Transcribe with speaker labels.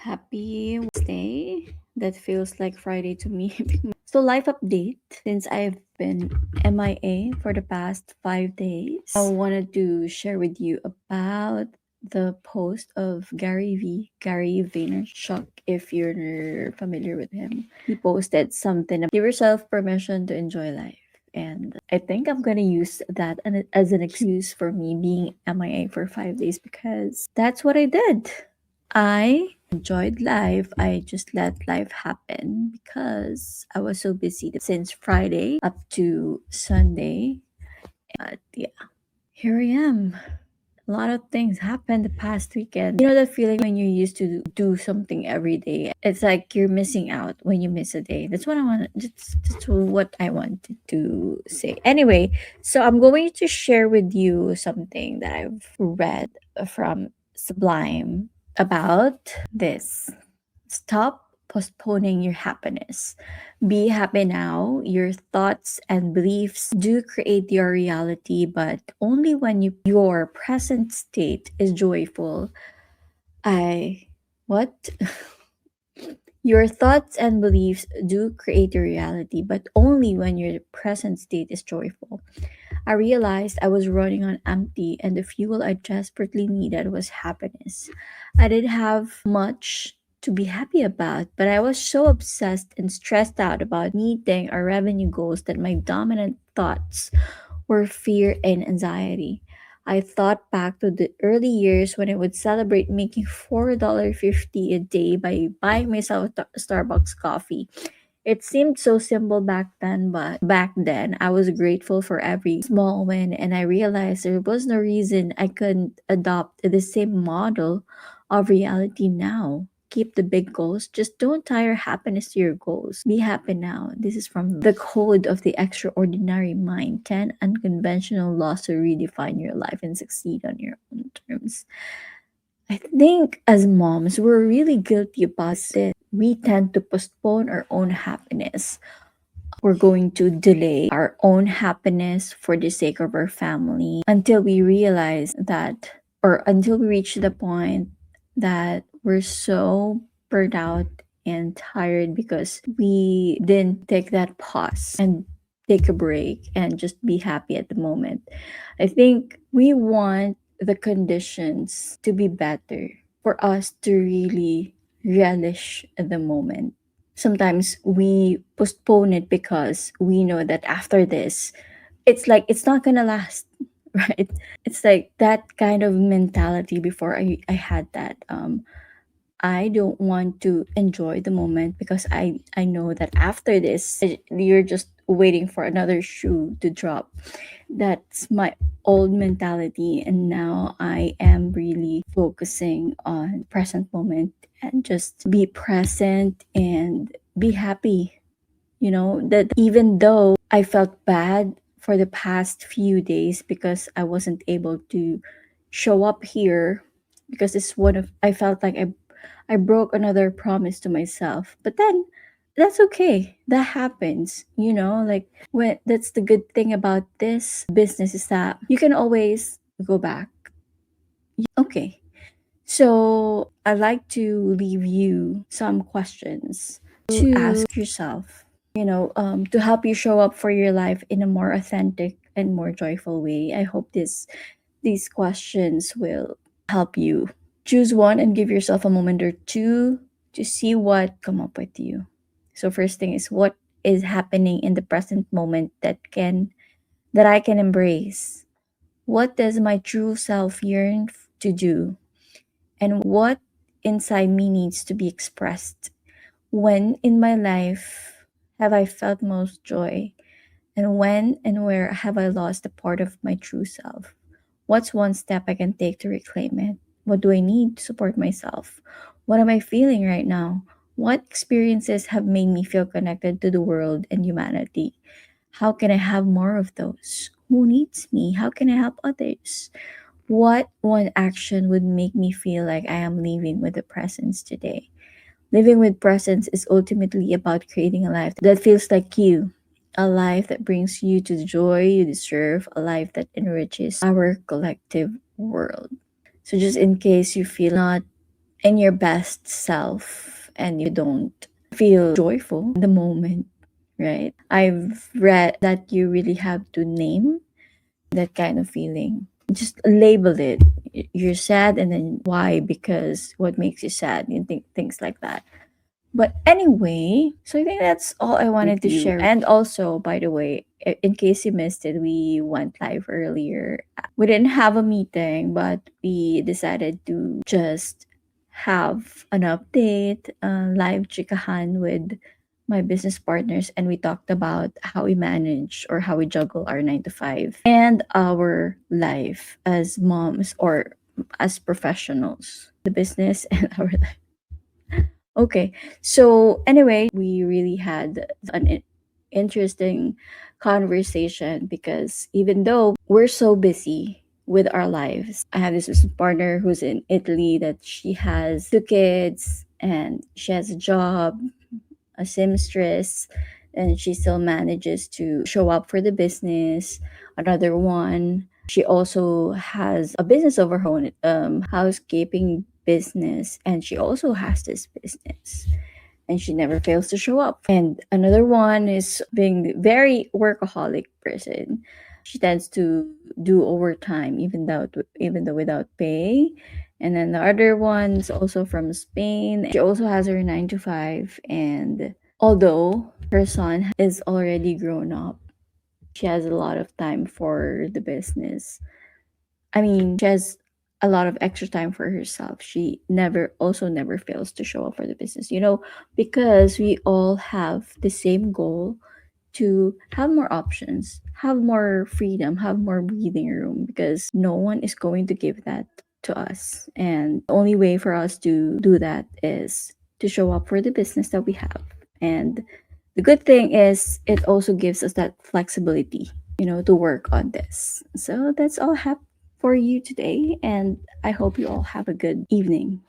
Speaker 1: Happy Wednesday. That feels like Friday to me. So, life update. Since I've been MIA for the past 5 days, I wanted to share with you about the post of Gary Vaynerchuk. If you're familiar with him, he posted something about give yourself permission to enjoy life. And I think I'm gonna use that as an excuse for me being MIA for 5 days because that's what I did. I enjoyed life. I just let life happen because I was so busy since Friday up to Sunday. But yeah, here I am. A lot of things happened the past weekend. You know that feeling when you used to do something every day? It's like you're missing out when you miss a day. That's what I want. That's what I wanted to say. Anyway, so I'm going to share with you something that I've read from Sublime about this. Stop postponing your happiness. Be happy now. Your thoughts and beliefs do create your reality, but only when your present state is joyful. I what? Your thoughts and beliefs do create your reality, but only when your present state is joyful. I realized I was running on empty, and the fuel I desperately needed was happiness. I didn't have much to be happy about, but I was so obsessed and stressed out about meeting our revenue goals that my dominant thoughts were fear and anxiety. I thought back to the early years when I would celebrate making $4.50 a day by buying myself a Starbucks coffee. It seemed so simple back then, but back then I was grateful for every small win, and I realized there was no reason I couldn't adopt the same model of reality now. Keep the big goals, just don't tie your happiness to your goals. Be happy now. This is from The Code of the Extraordinary Mind: 10 Unconventional Laws to Redefine Your Life and Succeed on Your Own Terms. I think as moms, we're really guilty about this. We tend to postpone our own happiness. We're going to delay our own happiness for the sake of our family until we realize that, or until we reach the point that we're so burnt out and tired because we didn't take that pause and take a break and just be happy at the moment. I think we want the conditions to be better for us to really relish the moment. Sometimes we postpone it because we know that after this, it's like it's not gonna last, right? It's like that kind of mentality before I had that. I don't want to enjoy the moment because I know that after this you're just waiting for another shoe to drop. That's my old mentality, and now I am really focusing on present moment and just be present and be happy. You know that even though I felt bad for the past few days because I wasn't able to show up here because it's one of I felt like I broke another promise to myself. But then that's okay. That happens, like when that's the good thing about this business is that you can always go back. Okay. So I'd like to leave you some questions to ask yourself, to help you show up for your life in a more authentic and more joyful way. I hope these questions will help you. Choose one and give yourself a moment or two to see what come up with you. So first thing is, what is happening in the present moment that I can embrace? What does my true self yearn to do? And what inside me needs to be expressed? When in my life have I felt most joy? And when and where have I lost a part of my true self? What's one step I can take to reclaim it? What do I need to support myself? What am I feeling right now? What experiences have made me feel connected to the world and humanity? How can I have more of those? Who needs me? How can I help others? What one action would make me feel like I am living with the presence today? Living with presence is ultimately about creating a life that feels like you, a life that brings you to the joy you deserve, a life that enriches our collective world. So, just in case you feel not in your best self and you don't feel joyful in the moment, right? I've read that you really have to name that kind of feeling. Just label it. You're sad, and then why? Because what makes you sad? You think things like that. But anyway, so I think that's all I wanted to share. And also, by the way, in case you missed it, we went live earlier. We didn't have a meeting, but we decided to just have an update, live chikahan with my business partners, and we talked about how we manage or how we juggle our 9 to 5 and our life as moms or as professionals, the business and our life. Okay. So anyway, we really had an interesting conversation because even though we're so busy with our lives, I have this business partner who's in Italy that she has 2 kids and she has a job, a seamstress, and she still manages to show up for the business. Another one, she also has a business of her own, housekeeping business, and she also has this business and she never fails to show up. And another one is being very workaholic person. She tends to do overtime even though without pay. And then the other one's also from Spain. She also has her 9 to 5, and although her son is already grown up, she has a lot of time for the business. I mean, she has a lot of extra time for herself. She never fails to show up for the business, because we all have the same goal to have more options, have more freedom, have more breathing room, because no one is going to give that to us. And the only way for us to do that is to show up for the business that we have. And the good thing is it also gives us that flexibility, to work on this. So that's all I have for you today. And I hope you all have a good evening.